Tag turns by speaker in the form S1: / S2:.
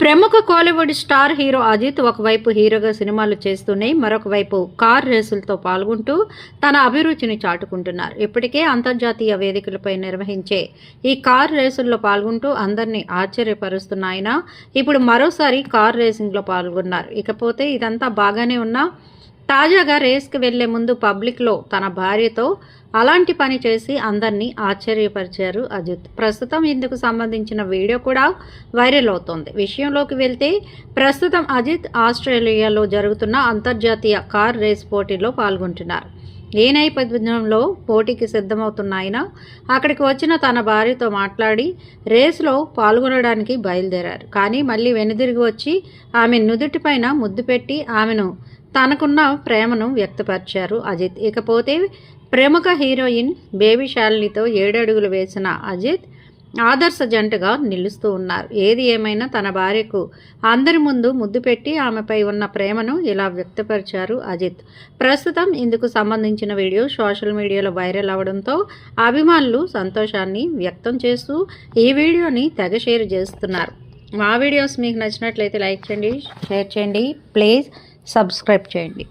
S1: ప్రముఖ Kollywood star hero Ajit ఒకవైపు హీరోగా సినిమాలు చేస్తూనే మరొక వైపు కార్ రేసులతో పాల్గొంటూ తన అభిరుచిని చాటుకుంటున్నారు. ఇప్పటికే అంతర్జాతీయ వేదికలపై నిర్వహించే ఈ కార్ రేసుల్లో పాల్గొంటూ అందరినీ ఆశ్చర్యపరుస్తున్న ఆయన ఇప్పుడు మరోసారి కార్ రేసింగ్లో పాల్గొన్నారు. ఇకపోతే ఇదంతా బాగానే ఉన్నా తాజాగా రేస్కి వెళ్లే ముందు పబ్లిక్లో తన భార్యతో అలాంటి పని చేసి అందరినీ ఆశ్చర్యపరిచారు అజిత్. ప్రస్తుతం ఇందుకు సంబంధించిన వీడియో కూడా వైరల్ అవుతోంది. విషయంలోకి వెళ్తే ప్రస్తుతం అజిత్ ఆస్ట్రేలియాలో జరుగుతున్న అంతర్జాతీయ కార్ రేస్ పోటీలో పాల్గొంటున్నారు. ఈ నేపథ్యంలో పోటీకి సిద్ధమవుతున్న ఆయన అక్కడికి వచ్చిన తన భార్యతో మాట్లాడి రేసులో పాల్గొనడానికి బయలుదేరారు. కానీ మళ్ళీ వెనుదిరిగి వచ్చి ఆమె నుదుటిపైన ముద్దు పెట్టి ఆమెను తనకున్న ప్రేమను వ్యక్తపరిచారు అజిత్. ఇకపోతే ప్రముఖ హీరోయిన్ బేబీ శాలినితో 7 అడుగులు వేసిన అజిత్ ఆదర్శ జంటగా నిలుస్తూ ఉన్నారు. ఏది ఏమైనా తన భార్యకు అందరి ముందు ముద్దు పెట్టి ఆమెపై ఉన్న ప్రేమను ఇలా వ్యక్తపరిచారు అజిత్. ప్రస్తుతం ఇందుకు సంబంధించిన వీడియో సోషల్ మీడియాలో వైరల్ అవడంతో అభిమానులు సంతోషాన్ని వ్యక్తం చేస్తూ ఈ వీడియోని తెగ షేర్ చేస్తున్నారు. మా వీడియోస్ మీకు నచ్చినట్లయితే లైక్ చేయండి, షేర్ చేయండి, ప్లీజ్ సబ్స్క్రైబ్ చేయండి.